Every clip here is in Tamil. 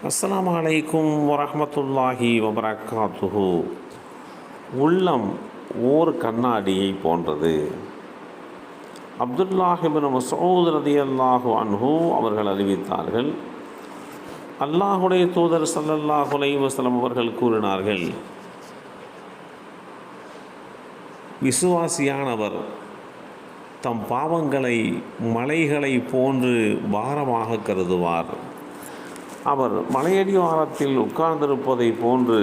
அஸ்ஸலாமு அலைக்கும் வரஹ்மத்துல்லாஹி வபரகாத்துஹு. உள்ளம் ஓர் கண்ணாடியை போன்றது. அப்துல்லாஹ் இப்னு மஸ்ஊத் ரலியல்லாஹு அன்ஹு அவர்கள் அறிவித்தார்கள், அல்லாஹுடைய தூதர் ஸல்லல்லாஹு அலைஹி வஸல்லம் அவர்கள் கூறினார்கள், விசுவாசியானவர் தம் பாவங்களை மலைகளை போன்று பாரமாக கருதுவார். அவர் மலையடிவாரத்தில் உட்கார்ந்திருப்பதை போன்று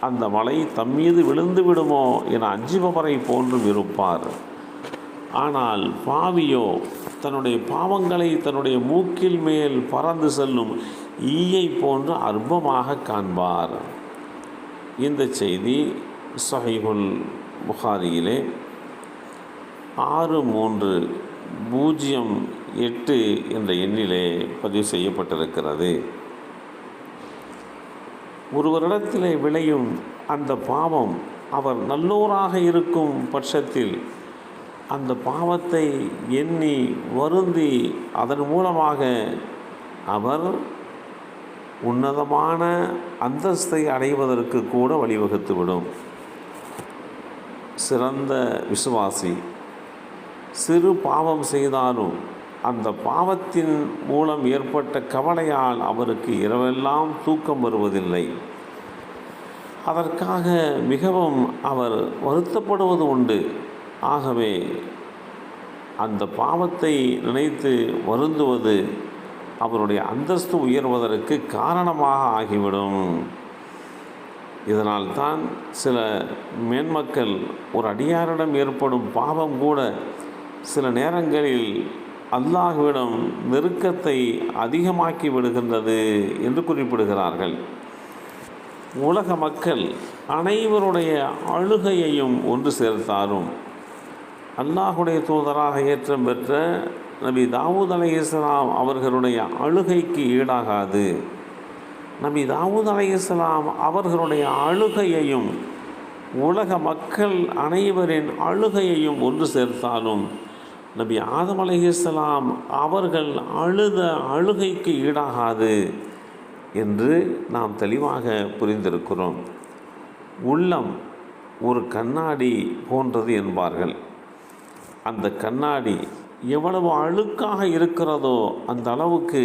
அந்த மலை தம்மீது விழுந்து விடுமோ என அஞ்சுபவரை போன்றும் இருப்பார். ஆனால் பாவியோ தன்னுடைய பாவங்களை தன்னுடைய மூக்கில் மேல் பறந்து செல்லும் ஈயை போன்று அற்பமாக காண்பார். இந்த செய்தி ஸஹீஹுல் புகாரியிலே 6308 என்ற எண்ணிலே பதிவு செய்யப்பட்டிருக்கிறது. ஒருவரிடத்திலே விளையும் அந்த பாவம் அவர் நல்லோராக இருக்கும் பட்சத்தில் அந்த பாவத்தை எண்ணி வருந்தி அதன் மூலமாக அவர் உன்னதமான அந்தஸ்தை அடைவதற்கு கூட வழிவகுத்துவிடும். சிறந்த விசுவாசி சிறு பாவம் செய்தாலும் அந்த பாவத்தின் மூலம் ஏற்பட்ட கவலையால் அவருக்கு இரவெல்லாம் தூக்கம் வருவதில்லை. அதற்காக மிகவும் அவர் வருத்தப்படுவது உண்டு. ஆகவே அந்த பாவத்தை நினைத்து வருந்துவது அவருடைய அந்தஸ்து உயர்வதற்கு காரணமாக ஆகிவிடும். இதனால்தான் சில மேன்மக்கள் ஒரு அடியாரிடம் ஏற்படும் பாவம் கூட சில நேரங்களில் அல்லாஹ்விடம் நெருக்கத்தை அதிகமாக்கி விடுகின்றது என்று குறிப்பிடுகிறார்கள். உலக மக்கள் அனைவருடைய அழுகையையும் ஒன்று சேர்த்தாலும் அல்லாஹுடைய தூதராக ஏற்றம் பெற்ற நபி தாவூத் அலைஹிஸ்ஸலாம் அவர்களுடைய அழுகைக்கு ஈடாகாது. நபி தாவூத் அலைஹிஸ்ஸலாம் அவர்களுடைய அழுகையையும் உலக மக்கள் அனைவரின் அழுகையையும் ஒன்று சேர்த்தாலும் நபி ஆதம் அலைஹிஸ்ஸலாம் அவர்கள் அழுத அழுகைக்கு ஈடாகாது என்று நாம் தெளிவாக புரிந்திருக்கிறோம். உள்ளம் ஒரு கண்ணாடி போன்றது என்பார்கள். அந்த கண்ணாடி எவ்வளவு அழுக்காக இருக்கிறதோ அந்த அளவுக்கு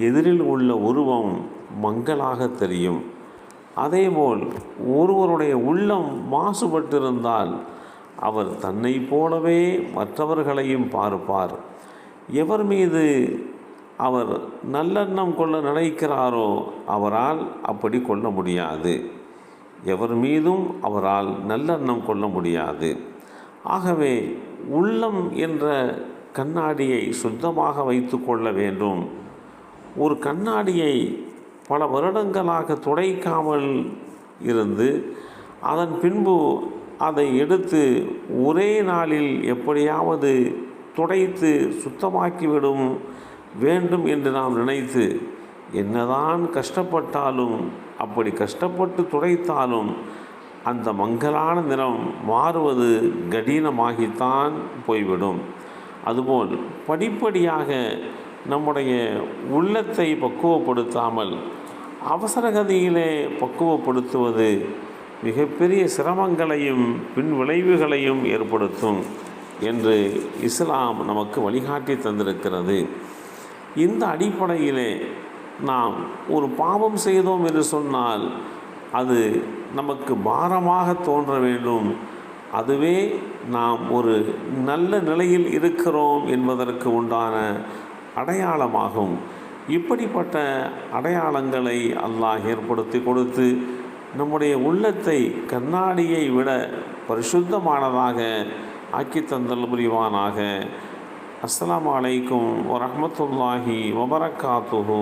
எதிரில் உள்ள உருவம் மங்கலாக தெரியும். அதேபோல் ஒருவருடைய உள்ளம் மாசுபட்டிருந்தால் அவர் தன்னை போலவே மற்றவர்களையும் பார்ப்பார். எவர் மீது அவர் நல்லெண்ணம் கொள்ள நினைக்கிறாரோ அவரால் அப்படி கொள்ள முடியாது. எவர் மீதும் அவரால் நல்லெண்ணம் கொள்ள முடியாது. ஆகவே உள்ளம் என்ற கண்ணாடியை சுத்தமாக வைத்து கொள்ள வேண்டும். ஒரு கண்ணாடியை பல வருடங்களாக துடைக்காமல் இருந்து அதன் பின்பு அதை எடுத்து ஒரே நாளில் எப்படியாவது துடைத்து சுத்தமாக்கிவிடும் வேண்டும் என்று நாம் நினைத்து என்னதான் கஷ்டப்பட்டாலும் அப்படி கஷ்டப்பட்டு துடைத்தாலும் அந்த மங்கலான நிறம் மாறுவது கடினமாகித்தான் போய்விடும். அதுபோல் படிப்படியாக நம்முடைய உள்ளத்தை பக்குவப்படுத்தாமல் அவசரகதியிலே பக்குவப்படுத்துவது மிகப்பெரிய சிரமங்களையும் பின் விளைவுகளையும் ஏற்படுத்தும் என்று இஸ்லாம் நமக்கு வழிகாட்டி தந்திருக்கிறது. இந்த அடிப்படையிலே நாம் ஒரு பாவம் செய்தோம் என்று சொன்னால் அது நமக்கு பாரமாக தோன்ற வேண்டும். அதுவே நாம் ஒரு நல்ல நிலையில் இருக்கிறோம் என்பதற்கு உண்டான அடையாளமாகும். இப்படிப்பட்ட அடையாளங்களை அல்லாஹ் ஏற்படுத்தி கொடுத்து நம்முடைய உள்ளத்தை கண்ணாடியை விட பரிசுத்தமானதாக ஆக்கி தந்தல் புரிவானாக. அஸ்ஸலாமு அலைக்கும் வரஹ்மத்துல்லாஹி வபரகாத்துஹு.